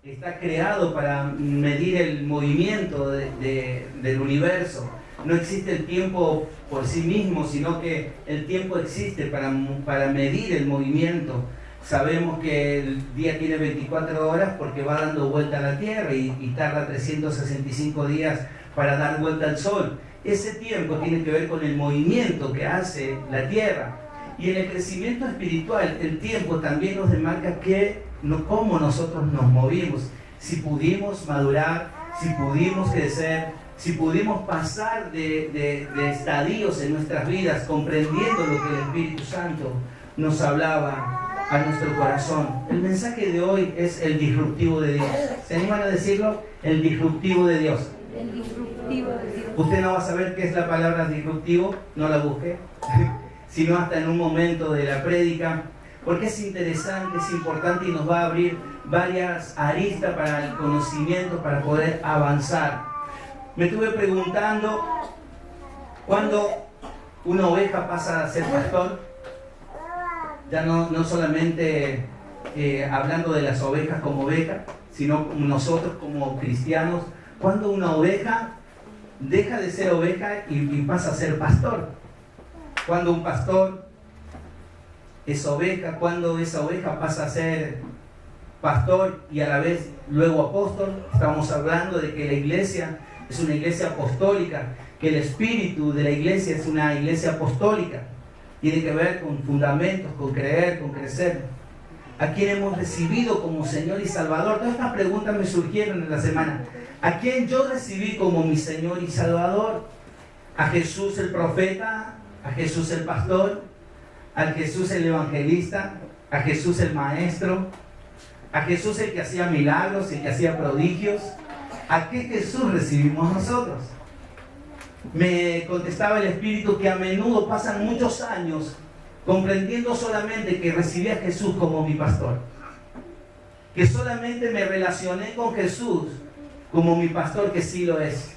está creado para medir el movimiento del universo. No existe el tiempo por sí mismo, sino que el tiempo existe para medir el movimiento. Sabemos que el día tiene 24 horas porque va dando vuelta a la Tierra y tarda 365 días para dar vuelta al Sol. Ese tiempo tiene que ver con el movimiento que hace la Tierra. Y en el crecimiento espiritual, el tiempo también nos demarca cómo nosotros nos movimos. Si pudimos madurar, si pudimos crecer, si pudimos pasar de estadios en nuestras vidas, comprendiendo lo que el Espíritu Santo nos hablaba a nuestro corazón. El mensaje de hoy es el disruptivo de Dios. ¿Se animan a decirlo? El disruptivo de Dios. El disruptivo de Dios. Usted no va a saber qué es la palabra disruptivo, no la busque, sino hasta en un momento de la prédica, porque es interesante, es importante y nos va a abrir varias aristas para el conocimiento, para poder avanzar. Me estuve preguntando, ¿cuándo una oveja pasa a ser pastor? Ya no solamente hablando de las ovejas como ovejas, sino nosotros como cristianos, ¿cuándo una oveja deja de ser oveja y pasa a ser pastor? Cuando un pastor es oveja, cuando esa oveja pasa a ser pastor y a la vez luego apóstol. Estamos hablando de que la iglesia es una iglesia apostólica, que el espíritu de la iglesia es una iglesia apostólica. Tiene que ver con fundamentos, con creer, con crecer. ¿A quién hemos recibido como Señor y Salvador? Todas estas preguntas me surgieron en la semana. ¿A quién yo recibí como mi Señor y Salvador? ¿A Jesús el profeta? ¿A Jesús el pastor? ¿A Jesús el evangelista? ¿A Jesús el maestro? ¿A Jesús el que hacía milagros, el que hacía prodigios? ¿A qué Jesús recibimos nosotros? Me contestaba el Espíritu que a menudo pasan muchos años comprendiendo solamente que recibí a Jesús como mi pastor, que solamente me relacioné con Jesús como mi pastor, que sí lo es.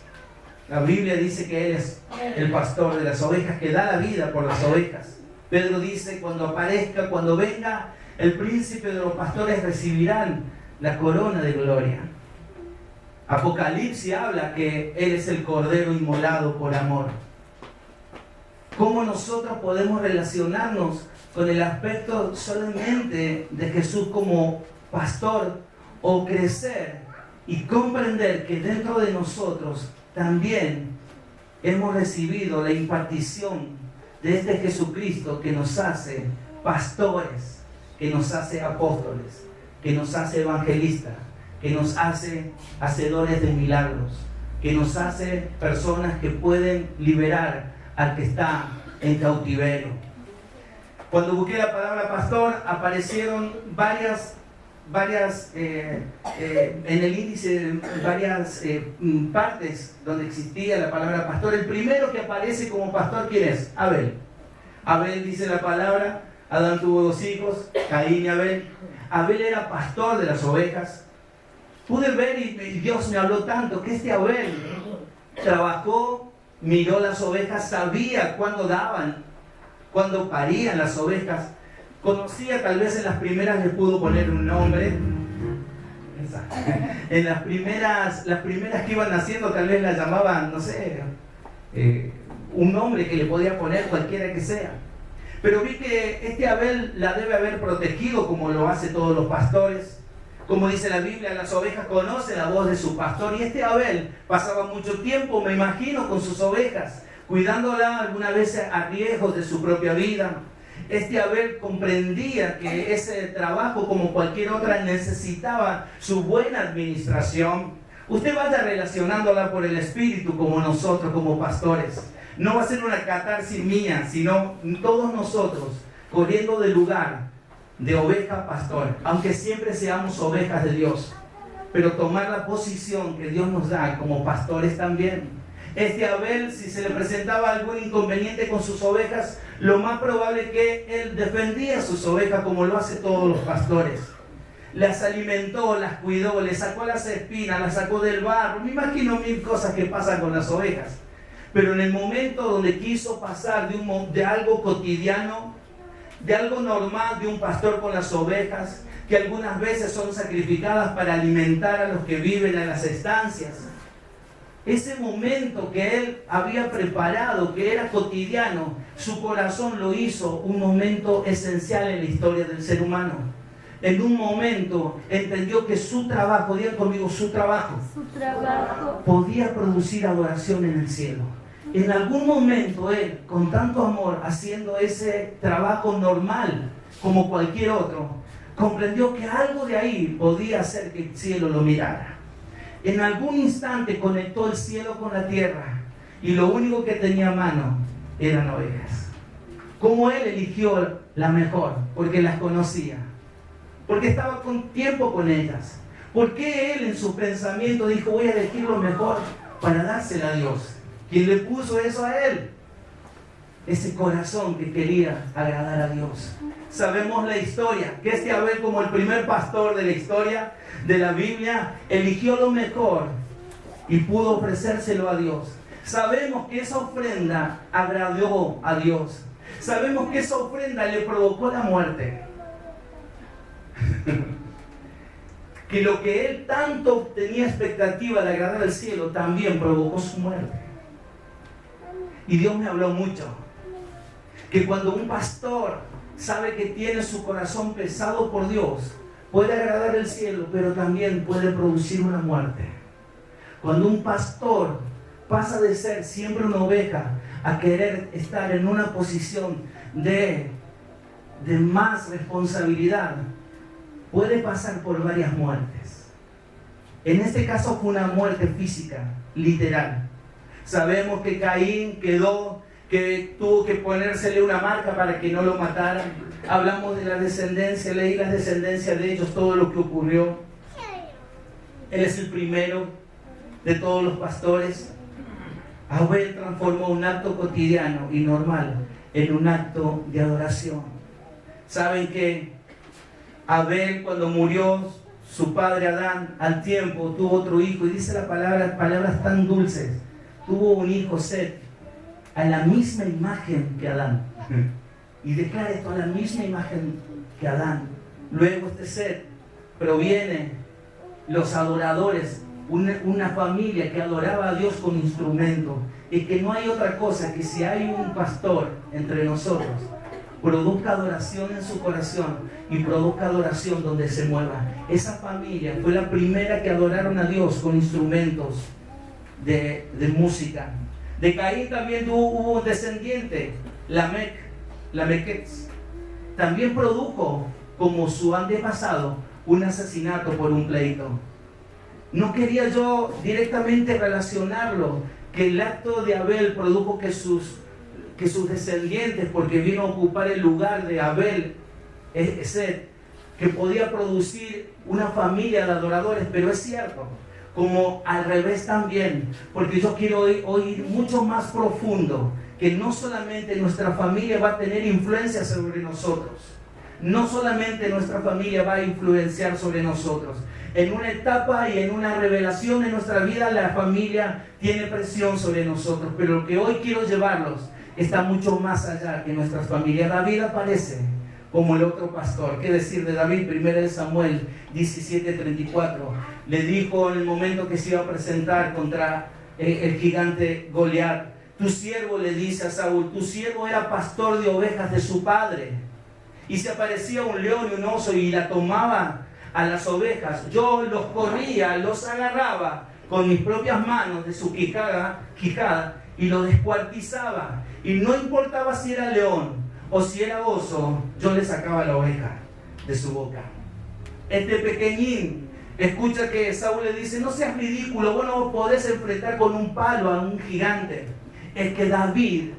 La Biblia dice que Él es el pastor de las ovejas, que da la vida por las ovejas. Pedro dice, cuando aparezca, cuando venga el príncipe de los pastores, recibirán la corona de gloria. Apocalipsis habla que Él es el Cordero inmolado por amor. ¿Cómo nosotros podemos relacionarnos con el aspecto solamente de Jesús como pastor o crecer y comprender que dentro de nosotros también hemos recibido la impartición de este Jesucristo que nos hace pastores, que nos hace apóstoles, que nos hace evangelistas, que nos hace hacedores de milagros, que nos hace personas que pueden liberar al que está en cautiverio? Cuando busqué la palabra pastor, aparecieron varias en el índice, varias partes donde existía la palabra pastor. El primero que aparece como pastor, ¿quién es? Abel. Abel, dice la palabra, Adán tuvo 2 hijos, Caín y Abel. Abel era pastor de las ovejas. Pude ver, y Dios me habló tanto, que este Abel trabajó, miró las ovejas, sabía cuándo daban, cuándo parían las ovejas, conocía, tal vez en las primeras le pudo poner un nombre. En las primeras que iban naciendo tal vez las llamaban, no sé, un nombre que le podía poner cualquiera que sea. Pero vi que este Abel la debe haber protegido como lo hace todos los pastores. Como dice la Biblia, las ovejas conocen la voz de su pastor. Y este Abel pasaba mucho tiempo, me imagino, con sus ovejas, cuidándolas algunas veces a riesgo de su propia vida. Este Abel comprendía que ese trabajo, como cualquier otra, necesitaba su buena administración. Usted vaya relacionándola por el Espíritu como nosotros, como pastores. No va a ser una catarsis mía, sino todos nosotros corriendo del lugar de oveja a pastor, aunque siempre seamos ovejas de Dios, pero tomar la posición que Dios nos da como pastores también. Este Abel, si se le presentaba algún inconveniente con sus ovejas, lo más probable es que él defendía a sus ovejas como lo hace todos los pastores. Las alimentó, las cuidó, les sacó las espinas, las sacó del barro. Me imagino 1000 cosas que pasan con las ovejas. Pero en el momento donde quiso pasar de algo cotidiano, de algo normal de un pastor con las ovejas, que algunas veces son sacrificadas para alimentar a los que viven en las estancias. Ese momento que él había preparado, que era cotidiano, su corazón lo hizo un momento esencial en la historia del ser humano. En un momento entendió que su trabajo, digan conmigo, su trabajo podía producir adoración en el cielo. En algún momento él, con tanto amor, haciendo ese trabajo normal como cualquier otro, comprendió que algo de ahí podía hacer que el cielo lo mirara. En algún instante conectó el cielo con la tierra y lo único que tenía a mano eran ovejas. Como él eligió la mejor, porque las conocía, porque estaba con tiempo con ellas. ¿Por qué él en su pensamiento dijo voy a elegir lo mejor para dársela a Dios? ¿Quién le puso eso a él? Ese corazón que quería agradar a Dios. Sabemos la historia, que Abel, como el primer pastor de la historia de la Biblia, eligió lo mejor y pudo ofrecérselo a Dios. Sabemos que esa ofrenda agradó a Dios. Sabemos que esa ofrenda le provocó la muerte. Que lo que él tanto tenía expectativa de agradar al cielo también provocó su muerte. Y Dios me habló mucho, que cuando un pastor sabe que tiene su corazón pesado por Dios, puede agradar el cielo, pero también puede producir una muerte. Cuando un pastor pasa de ser siempre una oveja a querer estar en una posición de más responsabilidad, puede pasar por varias muertes. En este caso fue una muerte física, literal. Sabemos que Caín que tuvo que ponérsele una marca para que no lo mataran. Hablamos de la descendencia, leí la descendencia de ellos, todo lo que ocurrió. Él es el primero de todos los pastores. Abel transformó un acto cotidiano y normal en un acto de adoración. Saben que Abel, cuando murió su padre Adán, al tiempo tuvo otro hijo, y dice la palabra, palabras tan dulces. Tuvo un hijo, Set, a la misma imagen que Adán. Y declara esto, a la misma imagen que Adán. Luego este Set proviene los adoradores, una familia que adoraba a Dios con instrumento. Y que no hay otra cosa que si hay un pastor entre nosotros, produzca adoración en su corazón y produzca adoración donde se mueva. Esa familia fue la primera que adoraron a Dios con instrumentos de música. De Caín también hubo un descendiente, Lamec. También produjo, como su antepasado, un asesinato por un pleito. No quería yo directamente relacionarlo, que el acto de Abel produjo que sus descendientes, porque vino a ocupar el lugar de Abel, Set, que podía producir una familia de adoradores, pero es cierto, como al revés también, porque yo quiero oír mucho más profundo, que no solamente nuestra familia va a tener influencia sobre nosotros, no solamente nuestra familia va a influenciar sobre nosotros. En una etapa y en una revelación de nuestra vida, la familia tiene presión sobre nosotros, pero lo que hoy quiero llevarlos está mucho más allá que nuestras familias. David aparece como el otro pastor. ¿Qué decir de David? 1 Samuel 17:34. Le dijo en el momento que se iba a presentar contra el gigante Goliat: tu siervo, le dice a Saúl, tu siervo era pastor de ovejas de su padre, y se aparecía un león y un oso y la tomaba a las ovejas. Yo los corría, los agarraba con mis propias manos de su quijada y los descuartizaba. Y no importaba si era león o si era oso, yo le sacaba la oveja de su boca. Este pequeñín escucha que Saúl le dice: no seas ridículo, vos no podés enfrentar con un palo a un gigante. Es que David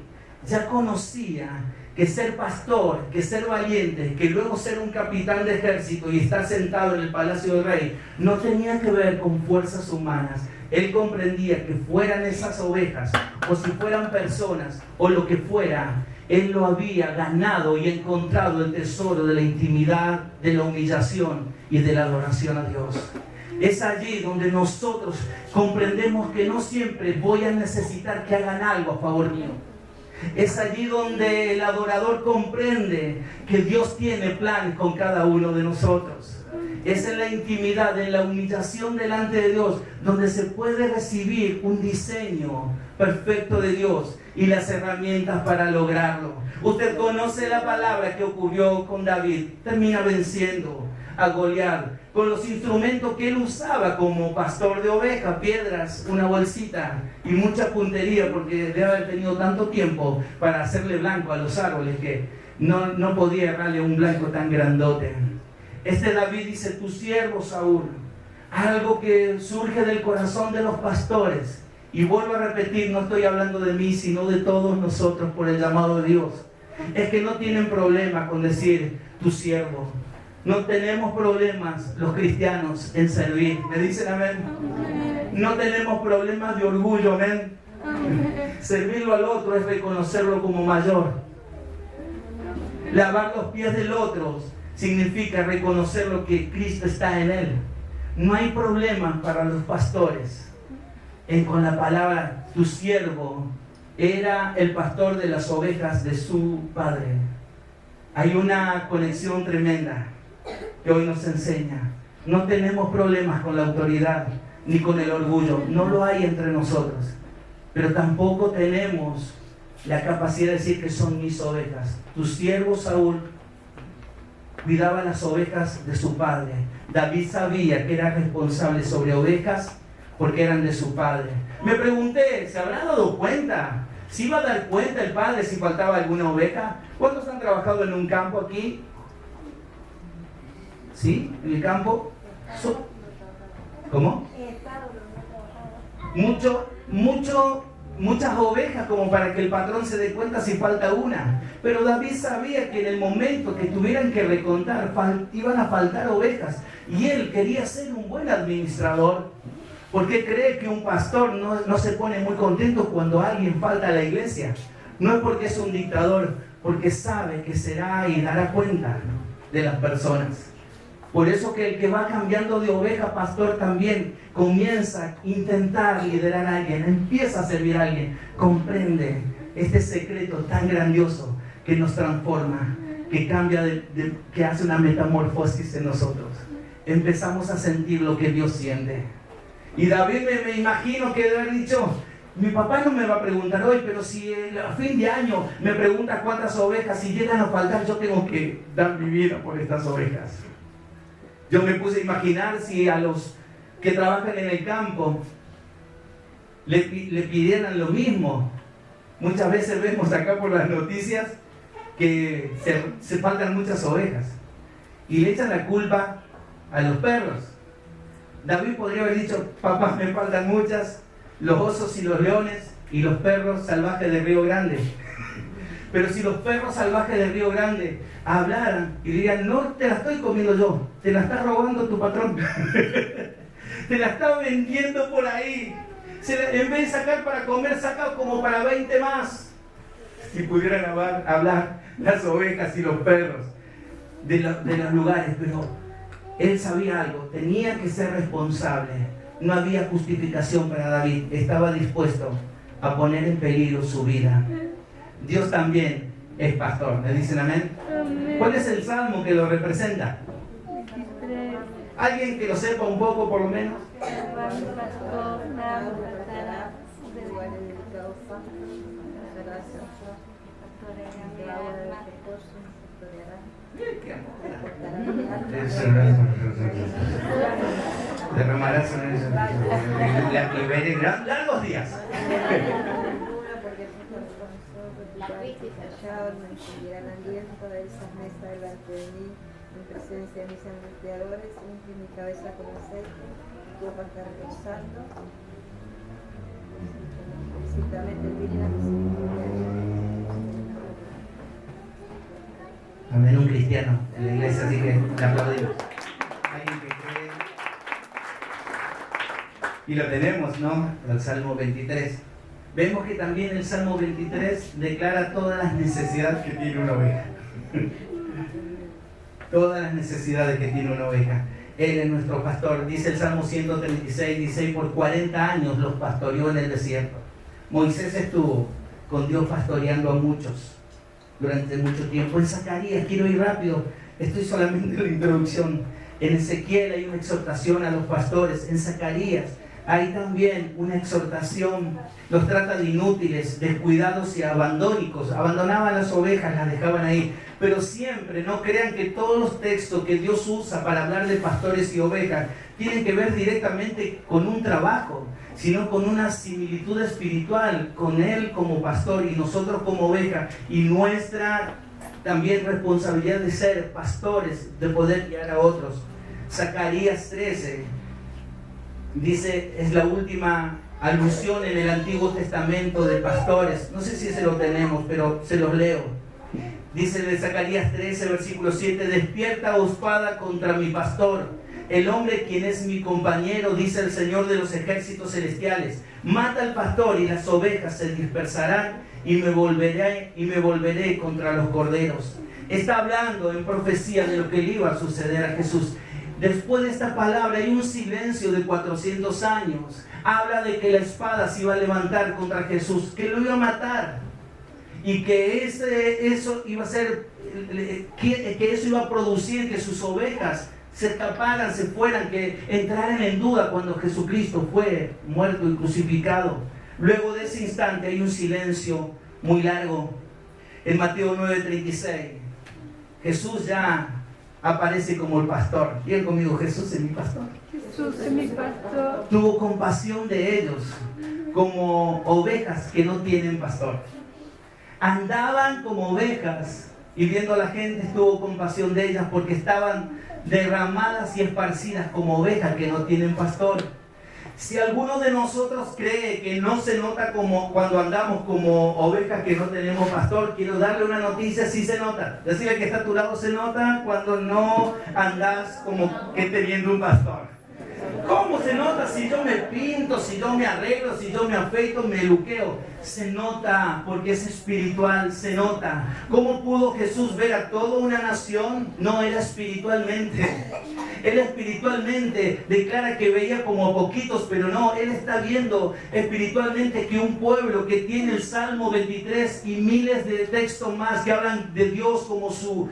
ya conocía que ser pastor, que ser valiente, que luego ser un capitán de ejército y estar sentado en el palacio del rey, no tenía que ver con fuerzas humanas. Él comprendía que fueran esas ovejas, o si fueran personas, o lo que fuera, él lo había ganado y encontrado el tesoro de la intimidad, de la humillación y de la adoración a Dios. Es allí donde nosotros comprendemos que no siempre voy a necesitar que hagan algo a favor mío. Es allí donde el adorador comprende que Dios tiene planes con cada uno de nosotros. Es en la intimidad, en la humillación delante de Dios, donde se puede recibir un diseño perfecto de Dios y las herramientas para lograrlo. Usted conoce la palabra que ocurrió con David. Termina venciendo a Goliat con los instrumentos que él usaba como pastor de ovejas, piedras, una bolsita y mucha puntería, porque debe haber tenido tanto tiempo para hacerle blanco a los árboles que no podía errarle un blanco tan grandote. Este David dice: tu siervo Saúl. Algo que surge del corazón de los pastores. Y vuelvo a repetir, no estoy hablando de mí, sino de todos nosotros por el llamado de Dios. Es que no tienen problema con decir tu siervo. No tenemos problemas los cristianos en servir. ¿Me dicen amén? No tenemos problemas de orgullo, amén. Servirlo al otro es reconocerlo como mayor. Lavar los pies del otro significa reconocer lo que Cristo está en él. No hay problema para los pastores con la palabra. Tu siervo era el pastor de las ovejas de su padre. Hay una conexión tremenda que hoy nos enseña. No tenemos problemas con la autoridad ni con el orgullo. No lo hay entre nosotros. Pero tampoco tenemos la capacidad de decir que son mis ovejas. Tu siervo Saúl cuidaba las ovejas de su padre. David sabía que era responsable sobre ovejas porque eran de su padre. Me pregunté, ¿se habrá dado cuenta? ¿Si iba a dar cuenta el padre si faltaba alguna oveja? ¿Cuántos han trabajado en un campo aquí? ¿Sí? ¿En el campo? ¿Cómo? Muchas ovejas como para que el patrón se dé cuenta si falta una. Pero David sabía que en el momento que tuvieran que recontar, iban a faltar ovejas. Y él quería ser un buen administrador. Porque cree que un pastor no se pone muy contento cuando alguien falta a la iglesia. No es porque es un dictador, porque sabe que será y dará cuenta de las personas. Por eso que el que va cambiando de oveja, pastor, también comienza a intentar liderar a alguien, empieza a servir a alguien, comprende este secreto tan grandioso que nos transforma, que cambia, que hace una metamorfosis en nosotros. Empezamos a sentir lo que Dios siente. Y David me imagino que debe haber dicho: mi papá no me va a preguntar hoy, pero si a fin de año me pregunta cuántas ovejas, si llegan a faltar, yo tengo que dar mi vida por estas ovejas. Yo me puse a imaginar si a los que trabajan en el campo le pidieran lo mismo. Muchas veces vemos acá por las noticias que se faltan muchas ovejas y le echan la culpa a los perros. David podría haber dicho: papá, me faltan muchas, los osos y los leones y los perros salvajes de Río Grande. Pero si los perros salvajes de Río Grande hablaran y dirían: no te la estoy comiendo yo, te la está robando tu patrón, te la está vendiendo por ahí, en vez de sacar para comer, saca como para 20 más. Si pudieran hablar las ovejas y los perros de los lugares. Pero él sabía algo, tenía que ser responsable. No había justificación para David, estaba dispuesto a poner en peligro su vida. Dios también es pastor. ¿Me dicen amén? Amén. ¿Cuál es el salmo que lo representa? 23. ¿Alguien que lo sepa un poco por lo menos? Derramarás en el largos días. La crisis callado, me encendieran aliento de esa mesa delante de mí, en presencia de mis angustiadores, ungí mi cabeza con aceite, copa está rebosando. Ciertamente digna Amén, un cristiano en la iglesia, así que le aplaudimos. Alguien que cree. Y lo tenemos, ¿no? El Salmo 23. Vemos que también el Salmo 23 declara todas las necesidades que tiene una oveja. Todas las necesidades que tiene una oveja. Él es nuestro pastor. Dice el Salmo 136, dice: por 40 años los pastoreó en el desierto. Moisés estuvo con Dios pastoreando a muchos durante mucho tiempo. En Zacarías, quiero ir rápido, estoy solamente en la introducción. En Ezequiel hay una exhortación a los pastores. En Zacarías hay también una exhortación. Los trata de inútiles, descuidados y abandónicos. Abandonaban las ovejas, las dejaban ahí. Pero siempre, no crean que todos los textos que Dios usa para hablar de pastores y ovejas tienen que ver directamente con un trabajo, sino con una similitud espiritual, con Él como pastor y nosotros como oveja, y nuestra también responsabilidad de ser pastores, de poder guiar a otros. Zacarías 13 dice, es la última alusión en el Antiguo Testamento de pastores. No sé si se lo tenemos, pero se los leo. Dice de Zacarías 13, versículo 7, despierta, oh espada, contra mi pastor, el hombre quien es mi compañero, dice el Señor de los ejércitos celestiales. Mata al pastor y las ovejas se dispersarán y me volveré contra los corderos. Está hablando en profecía de lo que le iba a suceder a Jesús. Después de esta palabra hay un silencio de 400 años. Habla de que la espada se iba a levantar contra Jesús, que lo iba a matar. Y que eso iba a ser, que eso iba a producir que sus ovejas se escaparan, se fueran, que entraran en duda cuando Jesucristo fue muerto y crucificado. Luego de ese instante hay un silencio muy largo. En Mateo 9:36, Jesús ya aparece como el pastor. Digan conmigo, Jesús es mi pastor. Jesús es mi pastor. Tuvo compasión de ellos como ovejas que no tienen pastor. Andaban como ovejas y viendo a la gente tuvo compasión de ellas porque estaban derramadas y esparcidas como ovejas que no tienen pastor. Si alguno de nosotros cree que no se nota como cuando andamos como ovejas que no tenemos pastor, quiero darle una noticia, sí se nota. Decirle que está a tu lado, se nota cuando no andas como que teniendo un pastor. ¿Cómo se nota si yo me pinto, si yo me arreglo, si yo me afeito, me luqueo? Se nota porque es espiritual, se nota. ¿Cómo pudo Jesús ver a toda una nación? No, era espiritualmente. Él espiritualmente declara que veía como a poquitos, pero no, Él está viendo espiritualmente que un pueblo que tiene el Salmo 23 y miles de textos más que hablan de Dios como su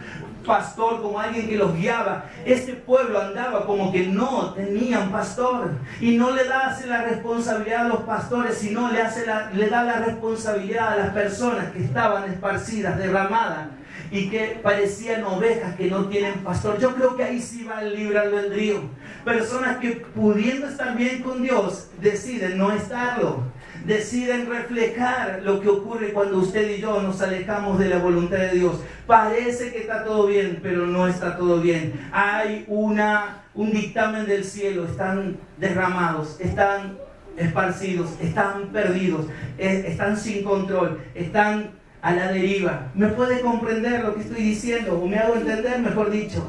pastor, como alguien que los guiaba, este pueblo andaba como que no tenían pastor, y no le da la responsabilidad a los pastores, sino le da la responsabilidad a las personas que estaban esparcidas, derramadas, y que parecían ovejas que no tienen pastor. Yo creo que ahí sí va el libre albedrío. Personas que pudiendo estar bien con Dios, deciden no estarlo. Deciden reflejar lo que ocurre cuando usted y yo nos alejamos de la voluntad de Dios. Parece que está todo bien, pero no está todo bien. Hay un dictamen del cielo. Están derramados, están esparcidos, están perdidos, están sin control, están a la deriva. ¿Me puede comprender lo que estoy diciendo? ¿O me hago entender, mejor dicho?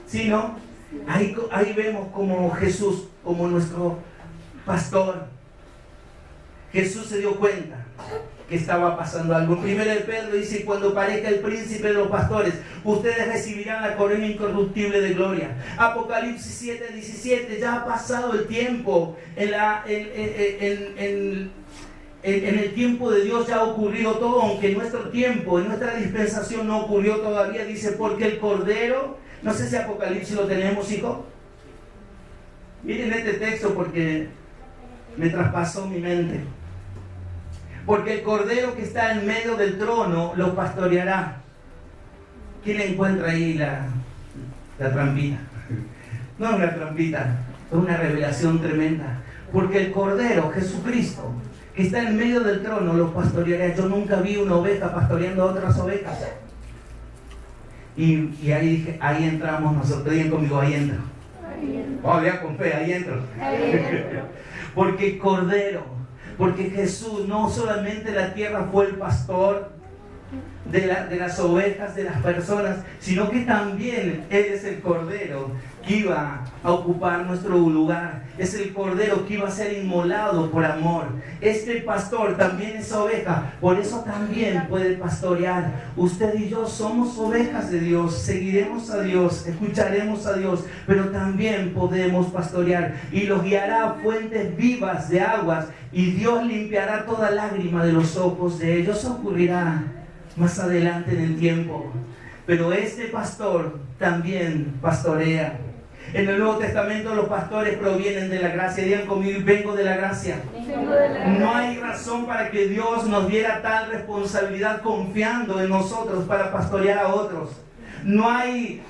¿Sí, no? Ahí vemos como Jesús, como nuestro pastor. Jesús se dio cuenta que estaba pasando algo. En 1 Pedro dice, cuando parezca el príncipe de los pastores, ustedes recibirán la corona incorruptible de gloria. Apocalipsis 7:17, ya ha pasado el tiempo, en el tiempo de Dios ya ha ocurrido todo, aunque en nuestro tiempo, en nuestra dispensación no ocurrió todavía. Dice, porque el Cordero, no sé si Apocalipsis lo tenemos, hijo. Miren este texto porque me traspasó mi mente. Porque el Cordero que está en medio del trono los pastoreará. ¿Quién encuentra ahí la trampita? No es una trampita, es una revelación tremenda. Porque el Cordero, Jesucristo, que está en medio del trono, los pastoreará. Yo nunca vi una oveja pastoreando a otras ovejas. Y ahí dije, ahí entramos nosotros. Digan conmigo, ahí entro. Oh, ya con fe, ahí entro. Porque el Cordero, porque Jesús no solamente la tierra fue el pastor de las ovejas, de las personas, sino que también Él es el Cordero que iba a ocupar nuestro lugar. Es el Cordero que iba a ser inmolado por amor. Este pastor también es oveja, por eso también puede pastorear. Usted y yo somos ovejas de Dios, seguiremos a Dios, escucharemos a Dios, pero también podemos pastorear y los guiará a fuentes vivas de aguas, y Dios limpiará toda lágrima de los ojos de ellos. Eso ocurrirá más adelante en el tiempo, pero este pastor también pastorea. En el Nuevo Testamento los pastores provienen de la gracia. Digan conmigo, vengo de la gracia. No hay razón para que Dios nos diera tal responsabilidad confiando en nosotros para pastorear a otros. No hay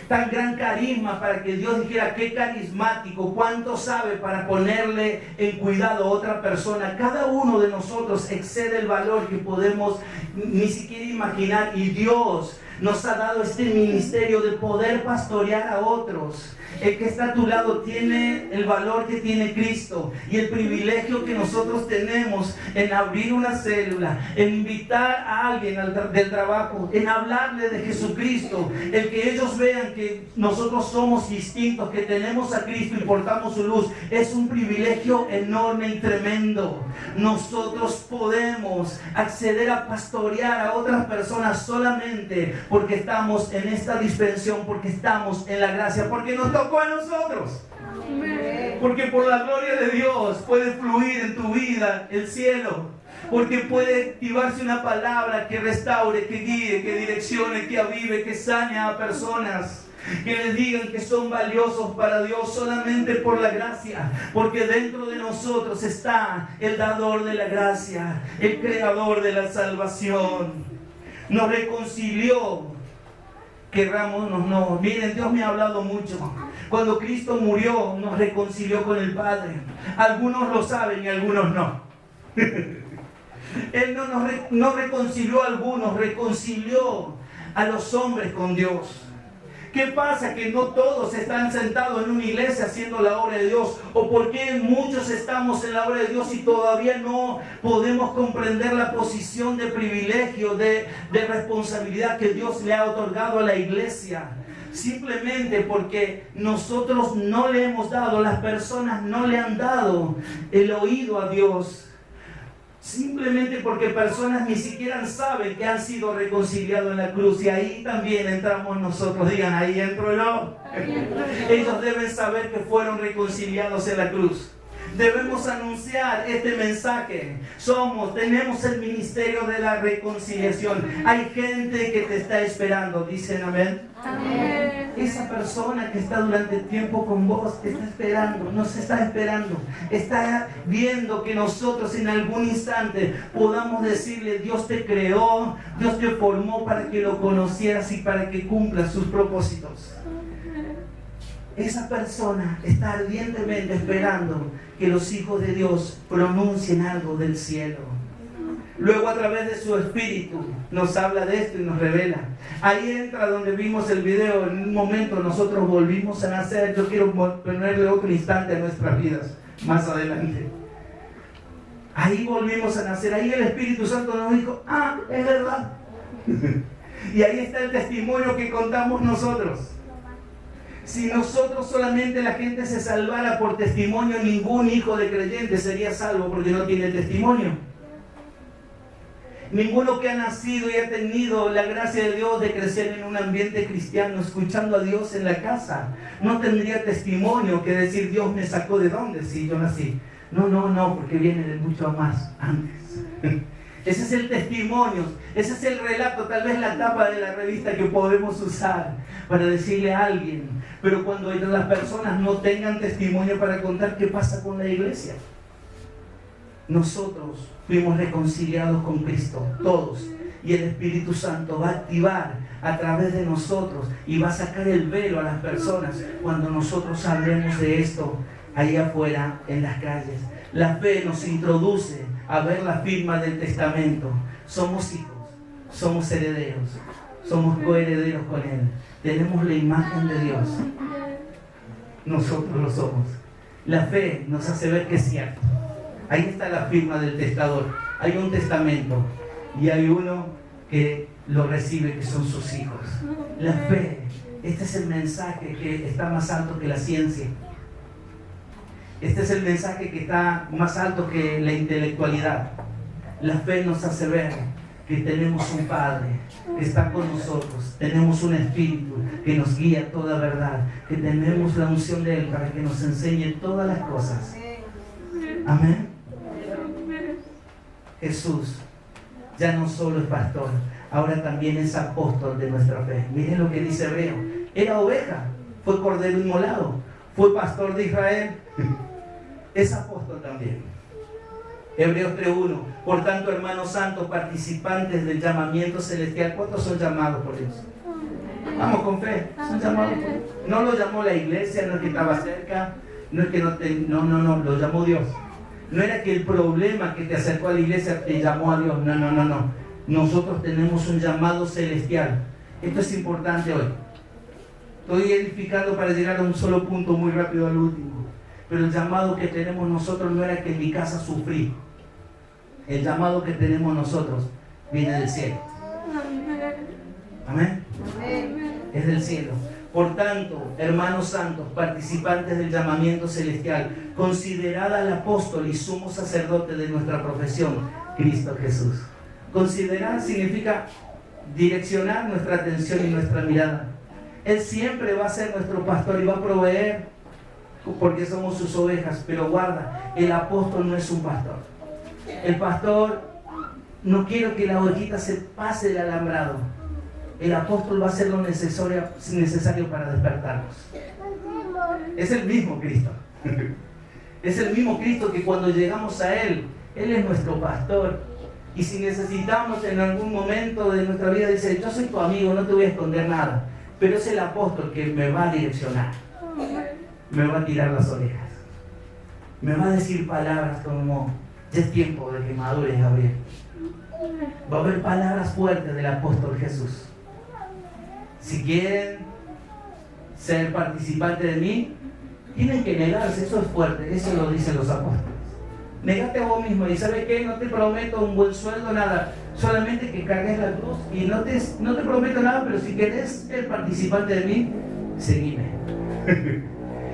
tan gran carisma para que Dios dijera qué carismático, cuánto sabe para ponerle en cuidado a otra persona. Cada uno de nosotros excede el valor que podemos ni siquiera imaginar, y Dios nos ha dado este ministerio de poder pastorear a otros. El que está a tu lado tiene el valor que tiene Cristo, y el privilegio que nosotros tenemos en abrir una célula, en invitar a alguien del trabajo, en hablarle de Jesucristo, el que ellos vean que nosotros somos distintos, que tenemos a Cristo y portamos su luz, es un privilegio enorme y tremendo. Nosotros podemos acceder a pastorear a otras personas solamente porque estamos en esta dispensación, porque estamos en la gracia, porque nos tocó a nosotros. Porque por la gloria de Dios puede fluir en tu vida el cielo. Porque puede activarse una palabra que restaure, que guíe, que direccione, que avive, que sane a personas. Que les digan que son valiosos para Dios solamente por la gracia. Porque dentro de nosotros está el dador de la gracia, el creador de la salvación. Nos reconcilió. Querrámonos no. Miren, Dios me ha hablado mucho. Cuando Cristo murió, nos reconcilió con el Padre. Algunos lo saben y algunos no. Él no reconcilió a algunos, reconcilió a los hombres con Dios. ¿Qué pasa? Que no todos están sentados en una iglesia haciendo la obra de Dios. ¿O por qué muchos estamos en la obra de Dios y todavía no podemos comprender la posición de privilegio, de responsabilidad que Dios le ha otorgado a la iglesia? Simplemente porque nosotros no le hemos dado, las personas no le han dado el oído a Dios. Simplemente porque personas ni siquiera saben que han sido reconciliados en la cruz. Y ahí también entramos nosotros. Digan, ahí entro yo. Ellos deben saber que fueron reconciliados en la cruz. Debemos anunciar este mensaje. Tenemos el ministerio de la reconciliación. Hay gente que te está esperando. Dicen amén. Amén. Esa persona que está durante tiempo con vos te está esperando, nos está esperando. Está viendo que nosotros en algún instante podamos decirle: Dios te creó, Dios te formó para que lo conocieras y para que cumplas sus propósitos. Esa persona está ardientemente esperando que los hijos de Dios pronuncien algo del cielo. Luego, a través de su espíritu, nos habla de esto y nos revela. Ahí entra donde vimos el video. En un momento nosotros volvimos a nacer. Yo quiero ponerle otro instante a nuestras vidas más adelante. Ahí volvimos a nacer. Ahí el Espíritu Santo nos dijo: ah, es verdad. Y ahí está el testimonio que contamos nosotros. Si nosotros solamente la gente se salvara por testimonio, ningún hijo de creyente sería salvo porque no tiene testimonio. Ninguno que ha nacido y ha tenido la gracia de Dios de crecer en un ambiente cristiano, escuchando a Dios en la casa, no tendría testimonio que decir: Dios me sacó de dónde si yo nací. No, porque viene de mucho más antes. Ese es el testimonio, ese es el relato, tal vez la tapa de la revista que podemos usar para decirle a alguien. Pero cuando las personas no tengan testimonio para contar, ¿qué pasa con la iglesia? Nosotros fuimos reconciliados con Cristo, todos. Y el Espíritu Santo va a activar a través de nosotros y va a sacar el velo a las personas cuando nosotros hablemos de esto ahí afuera en las calles. La fe nos introduce a ver la firma del testamento. Somos hijos, somos herederos, somos coherederos con Él. Tenemos la imagen de Dios. Nosotros lo somos. La fe nos hace ver que es cierto. Ahí está la firma del testador. Hay un testamento y hay uno que lo recibe, que son sus hijos. La fe, este es el mensaje que está más alto que la ciencia. Este es el mensaje que está más alto que la intelectualidad. La fe nos hace ver que tenemos un Padre que está con nosotros, tenemos un Espíritu que nos guía a toda verdad, que tenemos la unción de Él para que nos enseñe todas las cosas. Amén. Jesús ya no solo es pastor, ahora también es apóstol de nuestra fe. Miren lo que dice Hebreo, era oveja, fue cordero inmolado, fue pastor de Israel, es apóstol también. Hebreos 3:1. Por tanto, hermanos santos, participantes del llamamiento celestial. ¿Cuántos son llamados por Dios? Vamos con fe, son llamados por Dios. No lo llamó la iglesia, no es que estaba cerca, no es que no, lo llamó Dios. No era que el problema que te acercó a la iglesia te llamó a Dios, no. Nosotros tenemos un llamado celestial. Esto es importante hoy. Estoy edificando para llegar a un solo punto muy rápido al último. Pero el llamado que tenemos nosotros no era que en mi casa sufrí. El llamado que tenemos nosotros viene del cielo. Amén. Es del cielo. Por tanto, hermanos santos, participantes del llamamiento celestial, considerad al apóstol y sumo sacerdote de nuestra profesión, Cristo Jesús. Considerar significa direccionar nuestra atención y nuestra mirada. Él siempre va a ser nuestro pastor y va a proveer porque somos sus ovejas. Pero guarda, el apóstol no es un pastor. El pastor, no quiero que la ovejita se pase del alambrado. El apóstol va a hacer lo necesario para despertarnos. Es el mismo Cristo. Es el mismo Cristo que cuando llegamos a Él es nuestro pastor. Y si necesitamos en algún momento de nuestra vida, dice, yo soy tu amigo, no te voy a esconder nada. Pero es el apóstol que me va a direccionar. Me va a tirar las orejas. Me va a decir palabras como, ya es tiempo de que madures, Gabriel. Va a haber palabras fuertes del apóstol Jesús. Si quieren ser participantes de mí, tienen que negarse. Eso es fuerte, eso lo dicen los apóstoles. Negate a vos mismo y ¿sabes qué? No te prometo un buen sueldo, nada. Solamente que cargues la cruz y no te prometo nada, pero si querés ser participante de mí, seguime.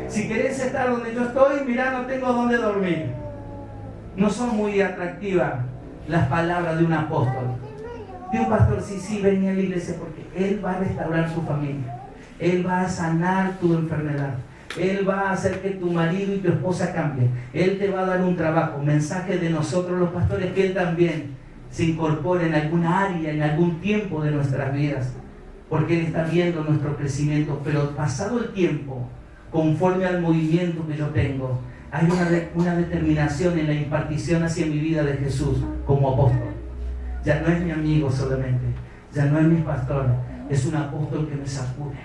Si querés estar donde yo estoy, mirá, no tengo dónde dormir. No son muy atractivas las palabras de un apóstol. De un pastor, sí, venía a la iglesia porque Él va a restaurar tu familia. Él va a sanar tu enfermedad. Él va a hacer que tu marido y tu esposa cambien. Él te va a dar un trabajo. Mensaje de nosotros los pastores, que Él también se incorpore en alguna área, en algún tiempo de nuestras vidas. Porque Él está viendo nuestro crecimiento. Pero pasado el tiempo, conforme al movimiento que yo tengo, hay una determinación en la impartición hacia mi vida de Jesús como apóstol. Ya no es mi amigo solamente, ya no es mi pastor, es un apóstol que me sacude,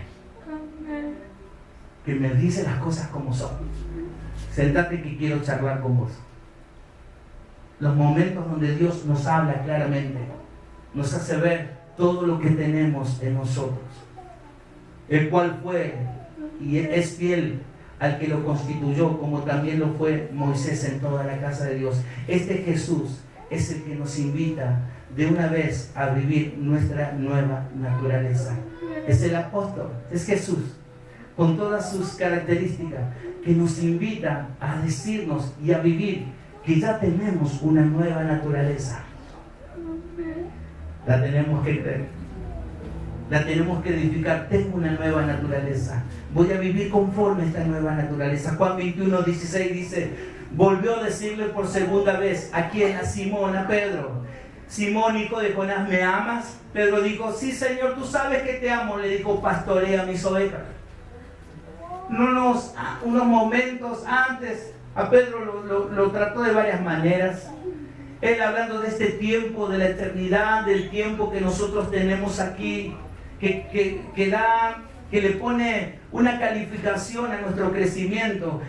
que me dice las cosas como son. Sentate que quiero charlar con vos. Los momentos donde Dios nos habla claramente, nos hace ver todo lo que tenemos en nosotros, el cual fue y es fiel al que lo constituyó, como también lo fue Moisés en toda la casa de Dios. Este Jesús es el que nos invita de una vez a vivir nuestra nueva naturaleza. Es el apóstol, es Jesús, con todas sus características, que nos invita a decirnos y a vivir que ya tenemos una nueva naturaleza. La tenemos que creer, la tenemos que edificar. Tengo una nueva naturaleza, voy a vivir conforme a esta nueva naturaleza. Juan 21:16 dice, volvió a decirle por segunda vez, ¿a quién? A Simón, a Pedro. Simón, hijo de Jonás, ¿me amas? Pedro dijo, sí, Señor, tú sabes que te amo. Le dijo, pastorea mis ovejas. Unos momentos antes, a Pedro lo trató de varias maneras. Él hablando de este tiempo, de la eternidad, del tiempo que nosotros tenemos aquí, que le pone una calificación a nuestro crecimiento.